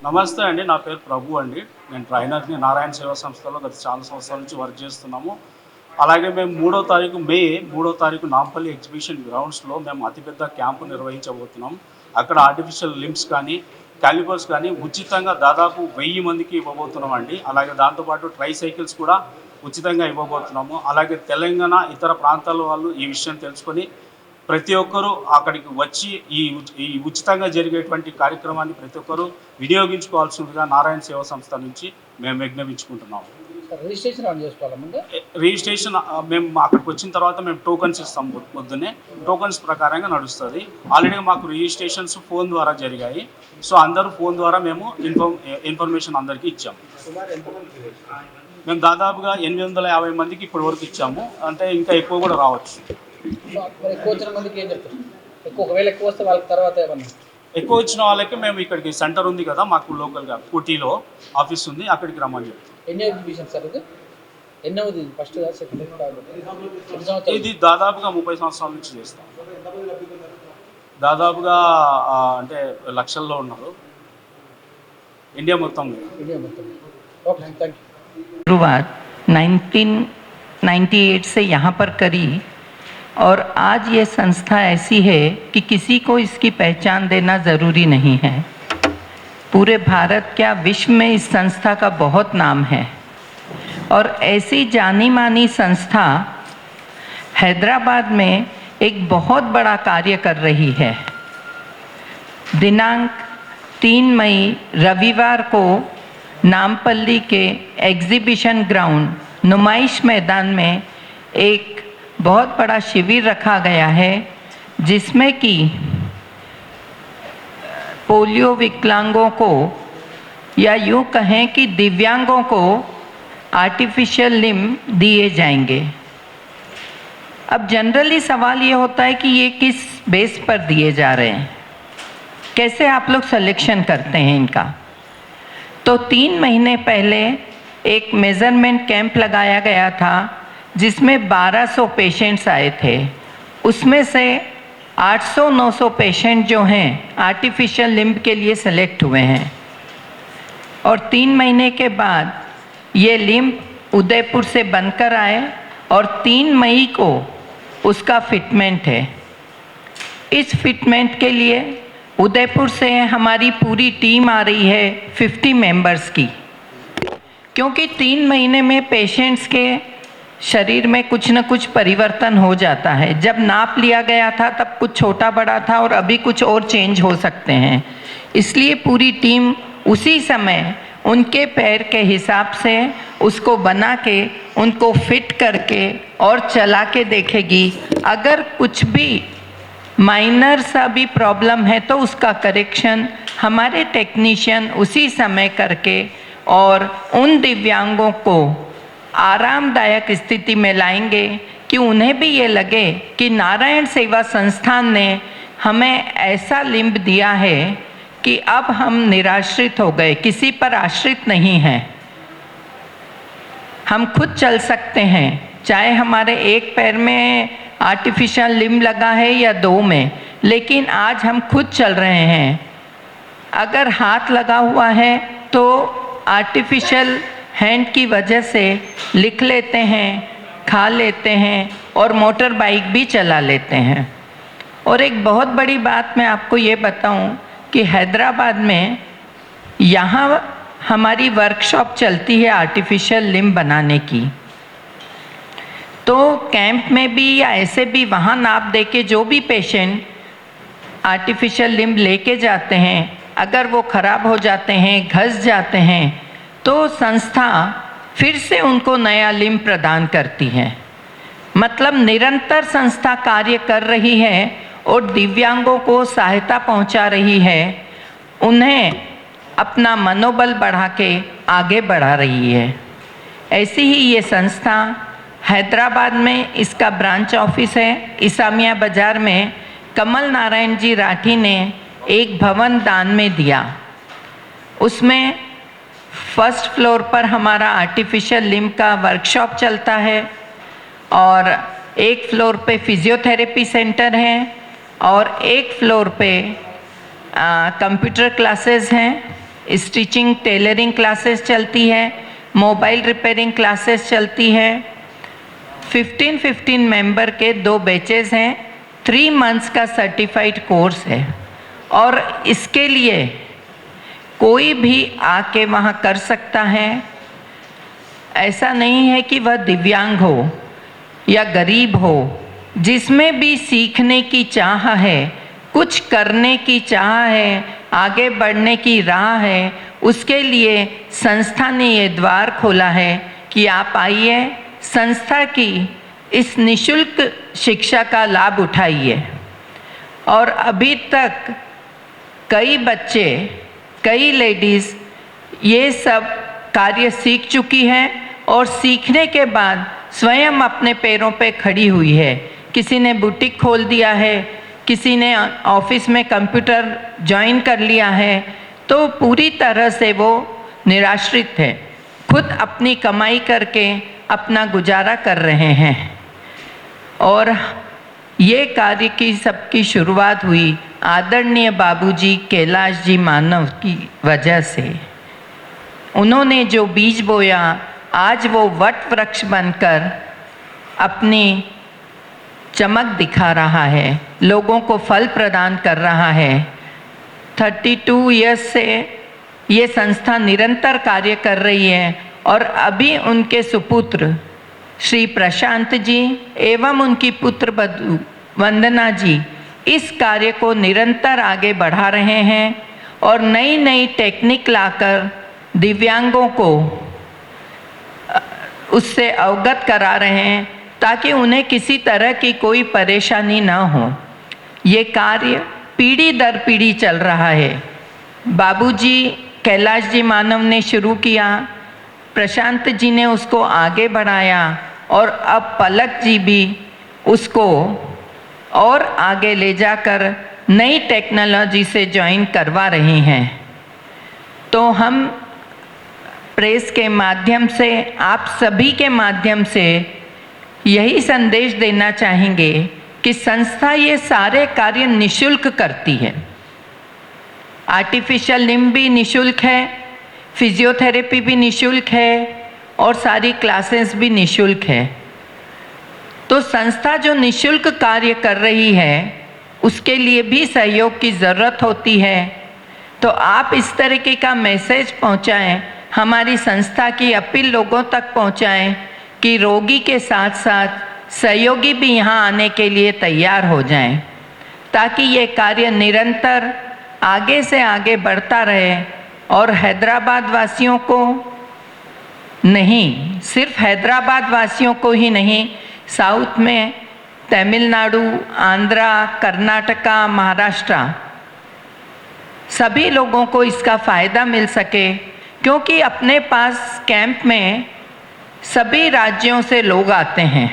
నమస్తే అండి. నా పేరు ప్రభు అండి. నేను ట్రైనర్‌ని నారాయణ సేవా సంస్థలో గత చాలా సంవత్సరాల నుంచి వర్క్ చేస్తున్నాము. అలాగే మేము 3 తారీఖు నాంపల్లి ఎగ్జిబిషన్ గ్రౌండ్స్‌లో మేము అతిపెద్ద క్యాంపు నిర్వహించబోతున్నాం. అక్కడ ఆర్టిఫిషియల్ లింబ్స్ కానీ, కాలిపర్స్ కానీ ఉచితంగా దాదాపు 1000 మందికి ఇవ్వబోతున్నామండి. అలాగే దాంతోపాటు ట్రైసైకిల్స్ కూడా ఉచితంగా ఇవ్వబోతున్నాము. అలాగే తెలంగాణ ఇతర ప్రాంతాల వాళ్ళు ఈ విషయం తెలుసుకొని ప్రతి ఒక్కరూ అక్కడికి వచ్చి ఈ ఉచితంగా జరిగేటువంటి కార్యక్రమాన్ని ప్రతి ఒక్కరూ వినియోగించుకోవాల్సిందిగా నారాయణ సేవా సంస్థ నుంచి మేము విజ్ఞప్తించుకుంటున్నాము. రిజిస్ట్రేషన్ ఆన్ చేసుకోవాలా ముందు? రిజిస్ట్రేషన్ మేము అక్కడికి వచ్చిన తర్వాత మేము టోకన్స్ ఇస్తాం. పొద్దున్నే టోకన్స్ ప్రకారంగా నడుస్తుంది. ఆల్రెడీ మాకు రిజిస్ట్రేషన్స్ ఫోన్ ద్వారా జరిగాయి. సో అందరూ ఫోన్ ద్వారా మేము ఇన్ఫర్మేషన్ అందరికీ ఇచ్చాము. మేము దాదాపుగా 850 మందికి ఇప్పటి వరకు ఇచ్చాము. అంటే ఇంకా ఎక్కువ కూడా రావచ్చు. ఎక్కువ వచ్చిన మందికి ఏం చెప్తారు? ఒకవేళ ఎక్కువ వస్తే వాళ్ళకి తర్వాత ఏమన్నా? ఎక్కువ వచ్చిన వాళ్ళకి మేము ఇక్కడికి సెంటర్ ఉంది కదా మాకు లోకల్గా కోటిలో ఆఫీస్ ఉంది, అక్కడికి రమ్మని చెప్తాం. ఎన్ని ఎగ్జిబిషన్ సార్ ఇది? ఎన్నోది? First second? ఇది దాదాపుగా 30 సంవత్సరాల నుంచి చేస్తాం. దాదాపుగా అంటే లక్షల్లో ఉన్నారు ఇండియా మొత్తం. Okay, thank you. शुरुआत 1998 से यहाँ पर करी और आज ये संस्था ऐसी है कि किसी को इसकी पहचान देना ज़रूरी नहीं है। पूरे भारत क्या विश्व में इस संस्था का बहुत नाम है और ऐसी जानी मानी संस्था हैदराबाद में एक बहुत बड़ा कार्य कर रही है। दिनांक 3 मई रविवार को नामपल्ली के एग्ज़िबिशन ग्राउंड नुमाइश मैदान में एक बहुत बड़ा शिविर रखा गया है, जिसमें कि पोलियो विकलांगों को या यूँ कहें कि दिव्यांगों को आर्टिफिशियल लिम्ब दिए जाएंगे। अब जनरली सवाल ये होता है कि ये किस बेस पर दिए जा रहे हैं, कैसे आप लोग सिलेक्शन करते हैं इनका। तो 3 महीने पहले एक मेज़रमेंट कैंप लगाया गया था जिसमें 1200 पेशेंट्स आए थे। उसमें से 800-900 पेशेंट जो हैं आर्टिफिशियल लिम्ब के लिए सेलेक्ट हुए हैं और 3 महीने के बाद ये लिम्ब उदयपुर से बनकर आए और 3 मई को उसका फिटमेंट है। इस फिटमेंट के लिए उदयपुर से हमारी पूरी टीम आ रही है 50 मेंबर्स की, क्योंकि 3 महीने में पेशेंट्स के शरीर में कुछ न कुछ परिवर्तन हो जाता है। जब नाप लिया गया था तब कुछ छोटा बड़ा था और अभी कुछ और चेंज हो सकते हैं, इसलिए पूरी टीम उसी समय उनके पैर के हिसाब से उसको बना के उनको फिट करके और चला के देखेगी। अगर कुछ भी माइनर सा भी प्रॉब्लम है तो उसका करेक्शन हमारे टेक्नीशियन उसी समय करके और उन दिव्यांगों को आरामदायक स्थिति में लाएंगे कि उन्हें भी ये लगे कि नारायण सेवा संस्थान ने हमें ऐसा लिम्ब दिया है कि अब हम निराश्रित हो गए, किसी पर आश्रित नहीं हैं, हम खुद चल सकते हैं। चाहे हमारे एक पैर में आर्टिफिशियल लिम्ब लगा है या 2 में, लेकिन आज हम खुद चल रहे हैं। अगर हाथ लगा हुआ है तो आर्टिफिशियल हैंड की वजह से लिख लेते हैं, खा लेते हैं और मोटर बाइक भी चला लेते हैं। और एक बहुत बड़ी बात मैं आपको ये बताऊं कि हैदराबाद में यहाँ हमारी वर्कशॉप चलती है आर्टिफिशियल लिम्ब बनाने की। तो कैंप में भी या ऐसे भी वहाँ नाप दे के जो भी पेशेंट आर्टिफिशियल लिम्ब लेके जाते हैं, अगर वो ख़राब हो जाते हैं, घस जाते हैं, तो संस्था फिर से उनको नया लिम्ब प्रदान करती है। मतलब निरंतर संस्था कार्य कर रही है और दिव्यांगों को सहायता पहुंचा रही है, उन्हें अपना मनोबल बढ़ा के आगे बढ़ा रही है। ऐसी ही ये संस्था हैदराबाद में इसका ब्रांच ऑफिस है। इसामिया बाज़ार में कमल नारायण जी राठी ने एक भवन दान में दिया। उसमें फर्स्ट फ्लोर पर हमारा आर्टिफिशियल लिम्ब का वर्कशॉप चलता है और एक फ्लोर पे फिजियोथेरेपी सेंटर है और एक फ्लोर पे कंप्यूटर क्लासेस हैं स्टिचिंग टेलरिंग क्लासेस चलती है, मोबाइल रिपेयरिंग क्लासेस चलती है। 15 मेंबर के 2 बैचेस हैं, 3 मंथ्स का सर्टिफाइड कोर्स है और इसके लिए कोई भी आके वहाँ कर सकता है। ऐसा नहीं है कि वह दिव्यांग हो या गरीब हो, जिसमें भी सीखने की चाह है, कुछ करने की चाह है, आगे बढ़ने की राह है, उसके लिए संस्था ने ये द्वार खोला है कि आप आइए, संस्था की इस निशुल्क शिक्षा का लाभ उठाइए। और अभी तक कई बच्चे, कई लेडीज़ ये सब कार्य सीख चुकी हैं और सीखने के बाद स्वयं अपने पैरों पे खड़ी हुई है। किसी ने बुटीक खोल दिया है, किसी ने ऑफिस में कंप्यूटर ज्वाइन कर लिया है, तो पूरी तरह से वो निराश्रित है, खुद अपनी कमाई करके अपना गुजारा कर रहे हैं। और ये कार्य की सबकी शुरुआत हुई आदरणीय बाबूजी कैलाश जी मानव की वजह से। उन्होंने जो बीज बोया, आज वो वट वृक्ष बनकर अपनी चमक दिखा रहा है, लोगों को फल प्रदान कर रहा है। 32 इयर्स से ये संस्था निरंतर कार्य कर रही है और अभी उनके सुपुत्र श्री प्रशांत जी एवं उनकी पुत्र वधू वंदना जी इस कार्य को निरंतर आगे बढ़ा रहे हैं और नई नई टेक्निक लाकर दिव्यांगों को उससे अवगत करा रहे हैं ताकि उन्हें किसी तरह की कोई परेशानी ना हो। ये कार्य पीढ़ी दर पीढ़ी चल रहा है। बाबूजी कैलाश जी मानव ने शुरू किया, प्रशांत जी ने उसको आगे बढ़ाया और अब पलक जी भी उसको और आगे ले जाकर नई टेक्नोलॉजी से ज्वाइन करवा रही हैं। तो हम प्रेस के माध्यम से, आप सभी के माध्यम से यही संदेश देना चाहेंगे कि संस्था ये सारे कार्य निशुल्क करती है। आर्टिफिशियल लिम्ब भी निशुल्क है, फिजियोथेरेपी भी निशुल्क है और सारी क्लासेस भी निशुल्क है। तो संस्था जो निशुल्क कार्य कर रही है उसके लिए भी सहयोग की ज़रूरत होती है। तो आप इस तरीके का मैसेज पहुंचाएं, हमारी संस्था की अपील लोगों तक पहुंचाएं कि रोगी के साथ साथ सहयोगी भी यहाँ आने के लिए तैयार हो जाएं, ताकि ये कार्य निरंतर आगे से आगे बढ़ता रहे और हैदराबाद वासियों को नहीं, सिर्फ हैदराबाद वासियों को ही नहीं, साउथ में तमिलनाडु, आंध्रा, कर्नाटका, महाराष्ट्र सभी लोगों को इसका फ़ायदा मिल सके, क्योंकि अपने पास कैंप में सभी राज्यों से लोग आते हैं।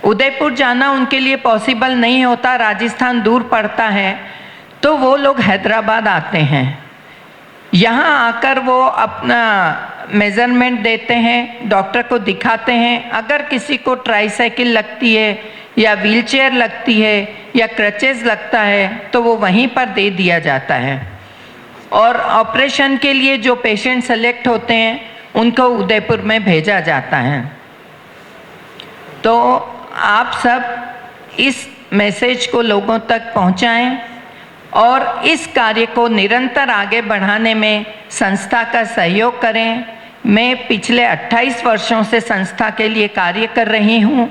उदयपुर जाना उनके लिए पॉसिबल नहीं होता, राजस्थान दूर पड़ता है, तो वो लोग हैदराबाद आते हैं। यहाँ आकर वो अपना मेज़रमेंट देते हैं, डॉक्टर को दिखाते हैं। अगर किसी को ट्राईसाइकिल लगती है या व्हीलचेयर लगती है या क्रचेस लगता है तो वो वहीं पर दे दिया जाता है। और ऑपरेशन के लिए जो पेशेंट सेलेक्ट होते हैं उनको उदयपुर में भेजा जाता है। तो आप सब इस मैसेज को लोगों तक पहुंचाएं और इस कार्य को निरंतर आगे बढ़ाने में संस्था का सहयोग करें। मैं पिछले 28 वर्षों से संस्था के लिए कार्य कर रही हूँ।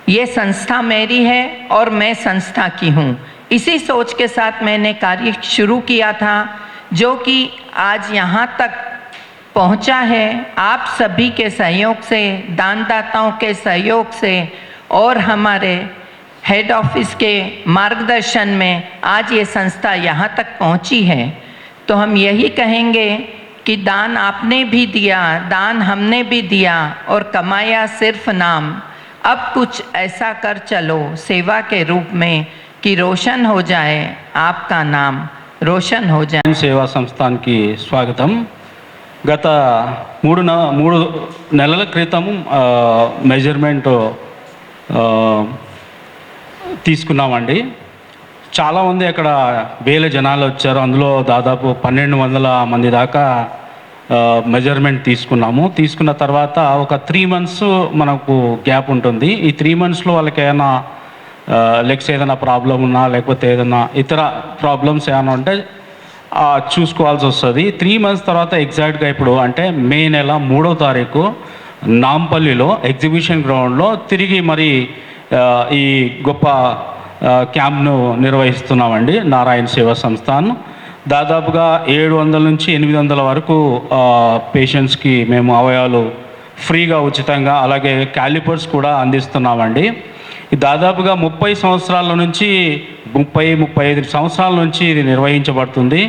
ये संस्था मेरी है और मैं संस्था की हूँ। इसी सोच के साथ मैंने कार्य शुरू किया था, जो कि आज यहाँ तक पहुँचा है। आप सभी के सहयोग से, दानदाताओं के सहयोग से और हमारे हेड ऑफिस के मार्गदर्शन में आज ये संस्था यहाँ तक पहुँची है। तो हम यही कहेंगे कि दान आपने भी दिया, दान हमने भी दिया और कमाया सिर्फ नाम। अब कुछ ऐसा कर चलो सेवा के रूप में कि रोशन हो जाए आपका नाम, रोशन हो जाए। సేవా సంస్థానికి స్వాగతం। గత మూడు నెలల క్రితం మెజర్మెంట్ తీసుకున్నామండి। చాలామంది అక్కడ వేల జనాలు వచ్చారు. అందులో దాదాపు 1200 మంది దాకా మెజర్మెంట్ తీసుకున్న తర్వాత ఒక 3 months మనకు గ్యాప్ ఉంటుంది. ఈ 3 monthsలో వాళ్ళకి ఏమైనా లెగ్స్ ఏదైనా ప్రాబ్లం ఉన్నా లేకపోతే ఏదైనా ఇతర ప్రాబ్లమ్స్ ఏమైనా ఉంటే చూసుకోవాల్సి వస్తుంది. 3 months తర్వాత ఎగ్జాక్ట్గా ఇప్పుడు అంటే మే నెల 3వ తారీఖు నాంపల్లిలో ఎగ్జిబిషన్ గ్రౌండ్లో తిరిగి మరి ఈ గొప్ప క్యాంప్ను నిర్వహిస్తున్నామండి. నారాయణ సేవా సంస్థాన్ దాదాపుగా 700 నుంచి 800 వరకు పేషెంట్స్కి మేము అవయవాలు ఫ్రీగా ఉచితంగా అలాగే క్యాలిపర్స్ కూడా అందిస్తున్నామండి. దాదాపుగా 30 సంవత్సరాల నుంచి 35 సంవత్సరాల నుంచి ఇది నిర్వహించబడుతుంది.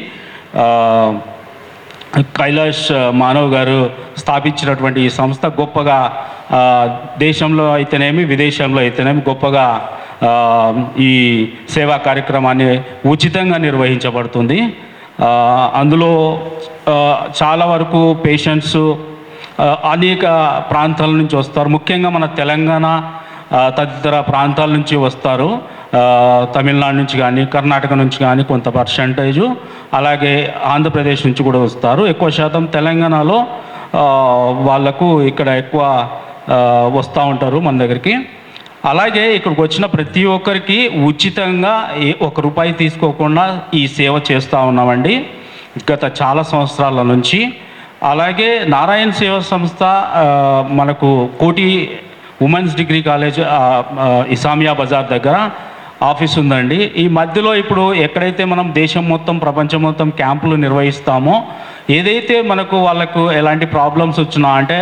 కైలాష్ మానవ్ గారు స్థాపించినటువంటి ఈ సంస్థ గొప్పగా దేశంలో అయితేనేమి విదేశంలో అయితేనేమి గొప్పగా ఈ సేవా కార్యక్రమాన్ని ఉచితంగా నిర్వహించబడుతుంది. అందులో చాలా వరకు పేషెంట్స్ అనేక ప్రాంతాల నుంచి వస్తారు. ముఖ్యంగా మన తెలంగాణ తదితర ప్రాంతాల నుంచి వస్తారు. తమిళనాడు నుంచి కానీ కర్ణాటక నుంచి కానీ కొంత పర్సంటేజు, అలాగే ఆంధ్రప్రదేశ్ నుంచి కూడా వస్తారు. ఎక్కువ శాతం తెలంగాణలో వాళ్ళకు ఇక్కడ ఎక్కువ వస్తూ ఉంటారు మన దగ్గరికి. అలాగే ఇక్కడికి వచ్చిన ప్రతి ఒక్కరికి ఉచితంగా ₹1 తీసుకోకుండా ఈ సేవ చేస్తూ ఉన్నామండి గత చాలా సంవత్సరాల నుంచి. అలాగే నారాయణ సేవా సంస్థ మనకు Koti women's degree college Isamia Bazaar దగ్గర ఆఫీస్ ఉందండి. ఈ మధ్యలో ఇప్పుడు ఎక్కడైతే మనం దేశం మొత్తం ప్రపంచం మొత్తం క్యాంపులు నిర్వహిస్తామో ఏదైతే మనకు వాళ్ళకు ఎలాంటి ప్రాబ్లమ్స్ వచ్చినా అంటే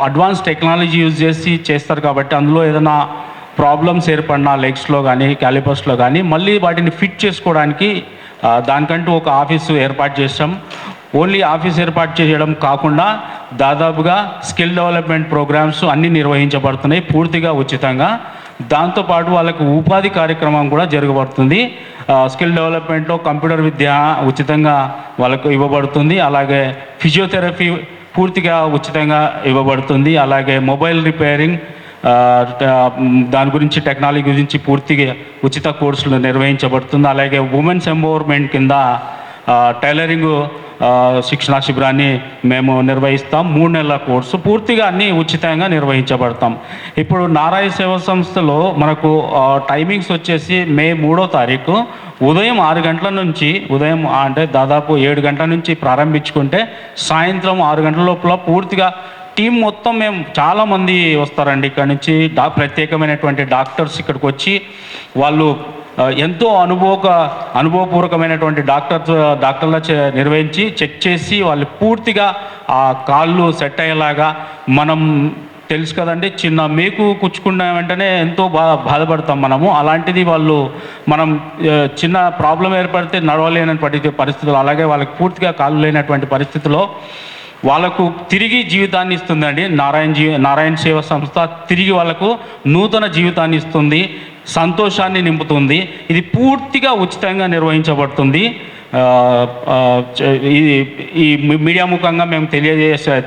అడ్వాన్స్ టెక్నాలజీ యూజ్ చేసి చేస్తారు కాబట్టి అందులో ఏదైనా ప్రాబ్లమ్స్ ఏర్పడినా లెగ్స్లో కానీ క్యాలిపర్స్లో కానీ మళ్ళీ వాటిని ఫిట్ చేసుకోవడానికి దానికంటూ ఒక ఆఫీసు ఏర్పాటు చేస్తాం. ఓన్లీ ఆఫీస్ ఏర్పాటు చేయడం కాకుండా దాదాపుగా స్కిల్ డెవలప్మెంట్ ప్రోగ్రామ్స్ అన్నీ నిర్వహించబడుతున్నాయి పూర్తిగా ఉచితంగా. దాంతోపాటు వాళ్ళకు ఉపాధి కార్యక్రమం కూడా జరగబడుతుంది. స్కిల్ డెవలప్మెంట్లో కంప్యూటర్ విద్య ఉచితంగా వాళ్ళకు ఇవ్వబడుతుంది. అలాగే ఫిజియోథెరపీ పూర్తిగా ఉచితంగా ఇవ్వబడుతుంది. అలాగే మొబైల్ రిపేరింగ్ దాని గురించి టెక్నాలజీ గురించి పూర్తిగా ఉచిత కోర్సులు నిర్వహించబడుతుంది. అలాగే ఉమెన్స్ ఎంపవర్మెంట్ కింద టైలరింగ్ శిక్షణా శిబిరాన్ని మేము నిర్వహిస్తాం. 3 నెలల కోర్సు పూర్తిగా అన్నీ ఉచితంగా నిర్వహించబడతాం. ఇప్పుడు నారాయణ సేవా సంస్థలో మనకు టైమింగ్స్ వచ్చేసి మే 3వ తారీఖు ఉదయం 6 గంటల నుంచి ఉదయం అంటే దాదాపు 7 గంటల నుంచి ప్రారంభించుకుంటే సాయంత్రం 6 గంటల లోపల పూర్తిగా టీం మొత్తం మేము చాలామంది వస్తారండి. ఇక్కడ నుంచి ప్రత్యేకమైనటువంటి డాక్టర్స్ ఇక్కడికి వచ్చి వాళ్ళు ఎంతో అనుభవపూర్వకమైనటువంటి డాక్టర్ల నిర్వహించి చెక్ చేసి వాళ్ళు పూర్తిగా ఆ కాళ్ళు సెట్ అయ్యేలాగా. మనం తెలుసు కదండి, చిన్న మేకు కుచ్చుకున్న వెంటనే ఎంతో బాధపడతాం మనము. అలాంటిది మనం చిన్న ప్రాబ్లం ఏర్పడితే నడవలేనటువంటి పరిస్థితులు, అలాగే వాళ్ళకి పూర్తిగా కాళ్ళు లేనటువంటి పరిస్థితిలో వాళ్ళకు తిరిగి జీవితాన్ని ఇస్తుందండి నారాయణ సేవా సంస్థ. తిరిగి వాళ్ళకు నూతన జీవితాన్ని ఇస్తుంది, సంతోషాన్ని నింపుతుంది. ఇది పూర్తిగా ఉచితంగా నిర్వహించబడుతుంది. ఈ మీడియా ముఖంగా మేము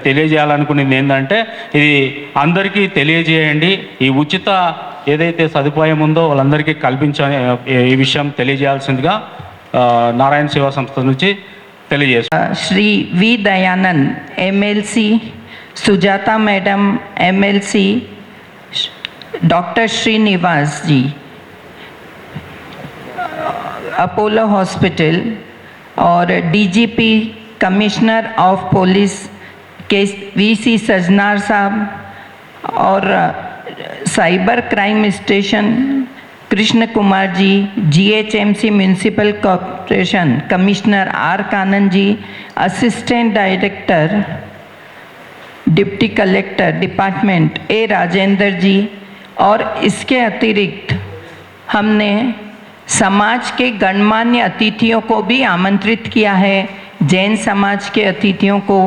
తెలియజేయాలనుకునేది ఏంటంటే ఇది అందరికీ తెలియజేయండి. ఈ ఉచిత ఏదైతే సదుపాయం ఉందో వాళ్ళందరికీ కల్పించాలి. ఈ విషయం తెలియజేయాల్సిందిగా నారాయణ సేవా సంస్థ నుంచి తెలియజేస్తాం. Shri V Dayanand MLC, Sujata madam MLC, doctor Srinivas ji Apollo hospital और DGP कमिश्नर ऑफ पुलिस के VC सजनार साहब और cyber crime station Krishna Kumar ji, GHMC municipal corporation commissioner R Kannan ji, assistant director deputy collector department A Rajendra ji, और इसके अतिरिक्त हमने समाज के गणमान्य अतिथियों को भी आमंत्रित किया है. जैन समाज के अतिथियों को,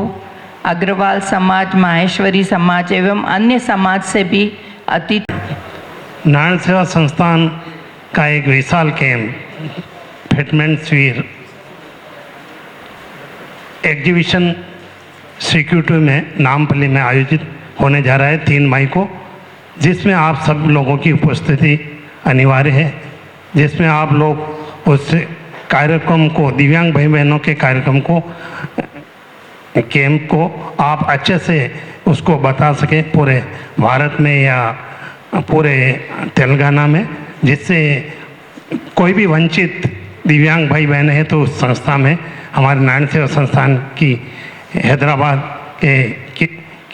अग्रवाल समाज, माहेश्वरी समाज एवं अन्य समाज से भी अतिथि. नारायण सेवा संस्थान का एक विशाल कैंप फिटमेंट शिविर एग्जीबिशन सिक्योरिटी में नामपल्ली में आयोजित होने जा रहा है 3 मई को, जिसमें आप सब लोगों की उपस्थिति अनिवार्य है. जिसमें आप लोग उस कार्यक्रम को, दिव्यांग भाई बहनों के कार्यक्रम को, कैंप को आप अच्छे से उसको बता सकें पूरे भारत में या पूरे तेलंगाना में, जिससे कोई भी वंचित दिव्यांग भाई बहन है तो उस संस्था में, हमारे नारायण सेवा संस्थान की हैदराबाद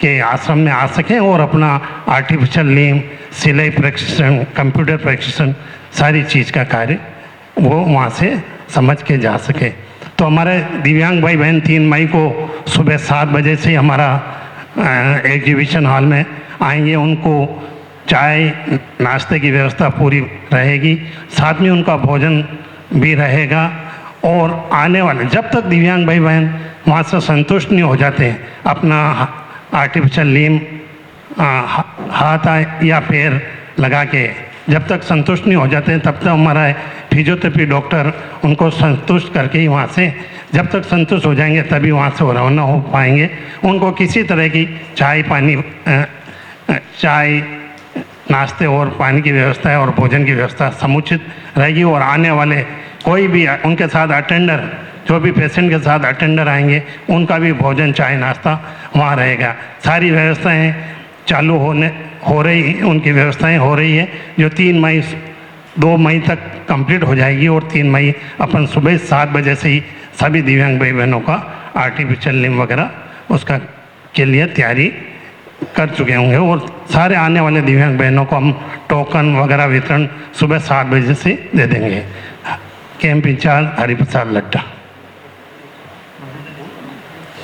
के आश्रम में आ सकें और अपना आर्टिफिशियल लिम्ब, सिलाई प्रशिक्षण, कंप्यूटर प्रशिक्षण, सारी चीज़ का कार्य वो वहाँ से समझ के जा सके। तो हमारे दिव्यांग भाई बहन 3 मई को सुबह 7 बजे से हमारा एग्जीबिशन हॉल में आएंगे। उनको चाय नाश्ते की व्यवस्था पूरी रहेगी, साथ में उनका भोजन भी रहेगा। और आने वाले जब तक दिव्यांग भाई बहन वहाँ से संतुष्ट नहीं हो जाते हैं, अपना आर्टिफिशियल लिम्ब हाथ या पैर लगा के जब तक संतुष्ट नहीं हो जाते हैं, तब तक हमारा फिजियोथेरेपी डॉक्टर उनको संतुष्ट करके ही वहाँ से, जब तक संतुष्ट हो जाएंगे तभी वहाँ से रवाना हो पाएंगे। उनको किसी तरह की चाय नाश्ते और पानी की व्यवस्था है और भोजन की व्यवस्था समुचित रहेगी। और आने वाले कोई भी उनके साथ अटेंडर, जो भी पेशेंट के साथ अटेंडर आएंगे, उनका भी भोजन चाय नाश्ता वहाँ रहेगा। सारी व्यवस्थाएं चालू हो रही, उनकी व्यवस्थाएं हो रही है, जो 2 मई तक कंप्लीट हो जाएगी। और 3 मई अपन सुबह 7 बजे से ही सभी दिव्यांग भाई बहनों का आर्टिफिशियल लिम्ब वगैरह उसका के लिए तैयारी कर चुके होंगे। और सारे आने वाले दिव्यांग बहनों को हम टोकन वगैरह वितरण सुबह 7 बजे से दे देंगे। Camp incharge Hariprasad Ladda.